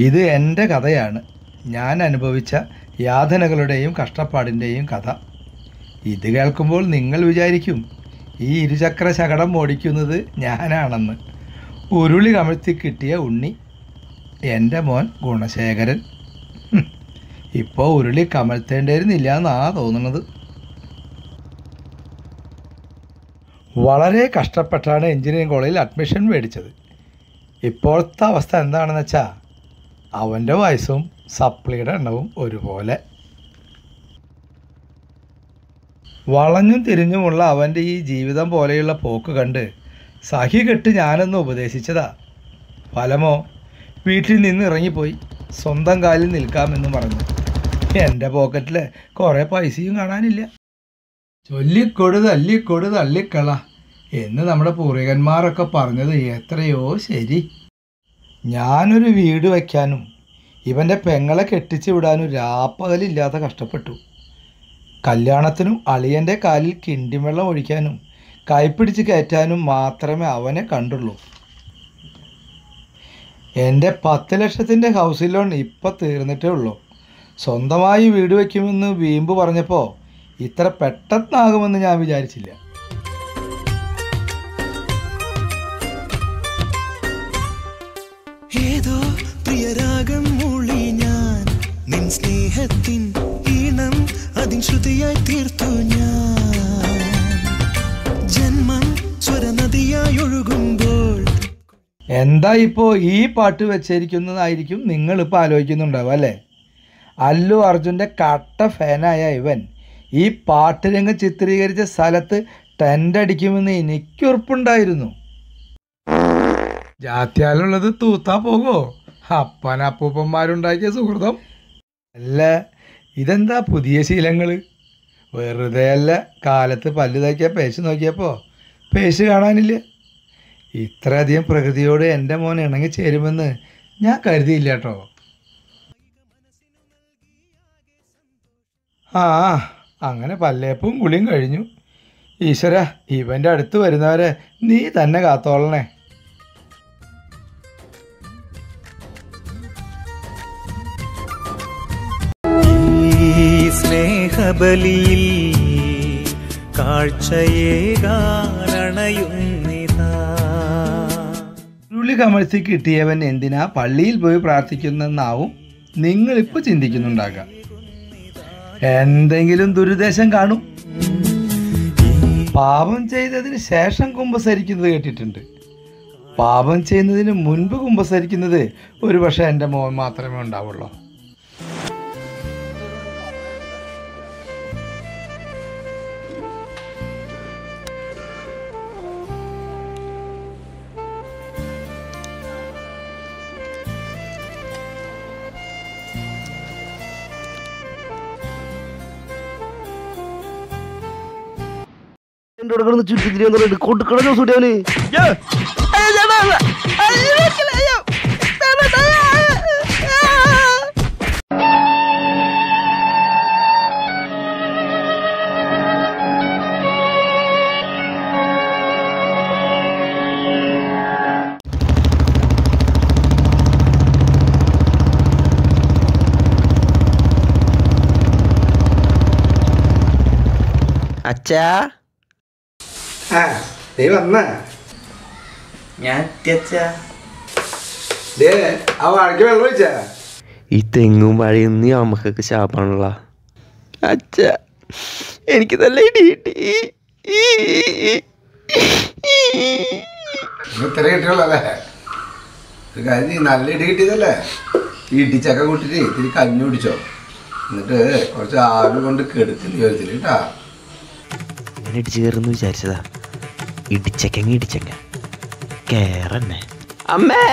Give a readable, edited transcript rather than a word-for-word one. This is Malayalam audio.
ഇത് എൻ്റെ കഥയാണ്. ഞാൻ അനുഭവിച്ച യാതനകളുടെയും കഷ്ടപ്പാടിൻ്റെയും കഥ. ഇത് കേൾക്കുമ്പോൾ നിങ്ങൾ വിചാരിക്കും ഈ ഇരുചക്ര ശകടം ഓടിക്കുന്നത് ഞാനാണെന്ന്. ഉരുളി കമഴ്ത്തി കിട്ടിയ ഉണ്ണി, എൻ്റെ മോൻ ഗുണശേഖരൻ. ഇപ്പോൾ ഉരുളി കമഴ്ത്തേണ്ടിയിരുന്നില്ല എന്നാണ് തോന്നുന്നത്. വളരെ കഷ്ടപ്പെട്ടാണ് എഞ്ചിനീയറിംഗ് കോളേജിൽ അഡ്മിഷൻ മേടിച്ചത്. ഇപ്പോഴത്തെ അവസ്ഥ എന്താണെന്ന് വെച്ചാൽ അവൻ്റെ വയസ്സും സപ്ലിയുടെ എണ്ണവും ഒരുപോലെ. വളഞ്ഞും തിരിഞ്ഞുമുള്ള അവൻ്റെ ഈ ജീവിതം പോലെയുള്ള പോക്ക് കണ്ട് സഹി കെട്ട് ഞാനൊന്ന് ഉപദേശിച്ചതാ. ഫലമോ വീട്ടിൽ നിന്ന് ഇറങ്ങിപ്പോയി സ്വന്തം കാലിൽ നിൽക്കാമെന്ന് പറഞ്ഞു. എൻ്റെ പോക്കറ്റിൽ കുറേ പൈസയും കാണാനില്ല. ചൊല്ലിക്കൊടു തല്ലിക്കൊടു തള്ളിക്കള എന്ന് നമ്മുടെ പൂർവികന്മാരൊക്കെ പറഞ്ഞത് എത്രയോ ശരി. ഞാനൊരു വീട് വയ്ക്കാനും ഇവൻ്റെ പെങ്ങളെ കെട്ടിച്ചു വിടാനും രാപ്പകലില്ലാതെ കഷ്ടപ്പെട്ടു. കല്യാണത്തിനും അളിയൻ്റെ കാലിൽ കിണ്ടിവെള്ളം ഒഴിക്കാനും കൈപ്പിടിച്ച് കയറ്റാനും മാത്രമേ അവനെ കണ്ടുള്ളൂ. എൻ്റെ 10 ലക്ഷത്തിൻ്റെ ഹൗസ് ലോൺ ഇപ്പം തീർന്നിട്ടേ ഉള്ളൂ. സ്വന്തമായി വീട് വയ്ക്കുമെന്ന് വീമ്പ് പറഞ്ഞപ്പോൾ ഇത്ര പെട്ടെന്നാകുമെന്ന് ഞാൻ വിചാരിച്ചില്ല. ഏതോ പ്രിയരാഗം മൂളി ഞാൻ നിൻ സ്നേഹത്തിൻ ഈണം അതിൻ ശ്രുതിയായി തീർത്തു ഞാൻ. ജന്മം സ്വരനദിയായി ഒഴുകുമ്പോൾ എന്താ ഇപ്പോൾ ഈ പാട്ട് വെച്ചിരിക്കുന്നതായിരിക്കും നിങ്ങളിപ്പോൾ ആലോചിക്കുന്നുണ്ടാവും അല്ലേ? അല്ലു അർജുൻ്റെ കട്ട ഫാനായ ഇവൻ ഈ പാട്ട് രംഗം ചിത്രീകരിച്ച സ്ഥലത്ത് ടെൻ്റ് അടിക്കുമെന്ന് എനിക്കുറപ്പുണ്ടായിരുന്നു. ജാത്യാലുള്ളത് തൂത്താ പോകോ? അപ്പനപ്പൂപ്പന്മാരുണ്ടാക്കിയ സുഹൃതം അല്ല. ഇതെന്താ പുതിയ ശീലങ്ങൾ? വെറുതെ അല്ല, കാലത്ത് പല്ല് തയ്ക്കാൻ പേശ് നോക്കിയപ്പോൾ പേശ് കാണാനില്ല. ഇത്രയധികം പ്രകൃതിയോട് എൻ്റെ മോൻ ഇണങ്ങി ചേരുമെന്ന് ഞാൻ കരുതിയില്ല കേട്ടോ. അങ്ങനെ പല്ലേപ്പും കുളിയും കഴിഞ്ഞു. ഈശ്വര, ഇവൻ്റെ അടുത്ത് വരുന്നവരെ നീ തന്നെ കാത്തോളണേ. സ്നേഹബലിയിൽ കാഴ്ചയേകാനണയുന്നിതാ. ഉരുളി കമഴ്ത്തി കിട്ടിയവൻ എന്തിനാ പള്ളിയിൽ പോയി പ്രാർത്ഥിക്കുന്നെന്നാവും നിങ്ങളിപ്പോൾ ചിന്തിക്കുന്നുണ്ടാകാം. എന്തെങ്കിലും ദുരുദ്ദേശം കാണും. പാപം ചെയ്തതിന് ശേഷം കുമ്പസരിക്കുന്നത് കേട്ടിട്ടുണ്ട്. പാപം ചെയ്യുന്നതിന് മുൻപ് കുമ്പസരിക്കുന്നത് ഒരുപക്ഷെ എൻ്റെ മോൻ മാത്രമേ ഉണ്ടാവുള്ളൂ. കൊടുക്കണോ സൂര്യാവന്? അച്ഛാ, നീ വന്ന ഞാൻ വഴക്ക് വെള്ളം ഒഴിച്ചാ? ഈ തെങ്ങും വഴിയൊന്നും അമ്മക്കൊക്കെ ശാപാണുള്ള. അച്ഛ, എനിക്ക് നല്ല ഇടി കിട്ടി. ഇത്ര കിട്ടിയുള്ളല്ലേ? ഒരു കാര്യം, നല്ല ഇടി കിട്ടിയതല്ലേ? ഇടിച്ചക്ക കൂട്ടിട്ട് ഇത്തിരി കഞ്ഞി കുടിച്ചോ, എന്നിട്ട് കുറച്ച് ആവി കൊണ്ട് കെടുത്തിന് ചോദിച്ചില്ല കേട്ടാ. ഞാൻ ഇടിച്ചു കയറുന്നു വിചാരിച്ചതാ. ഇടിച്ചക്ക കേറന്നെ. അമ്മേ.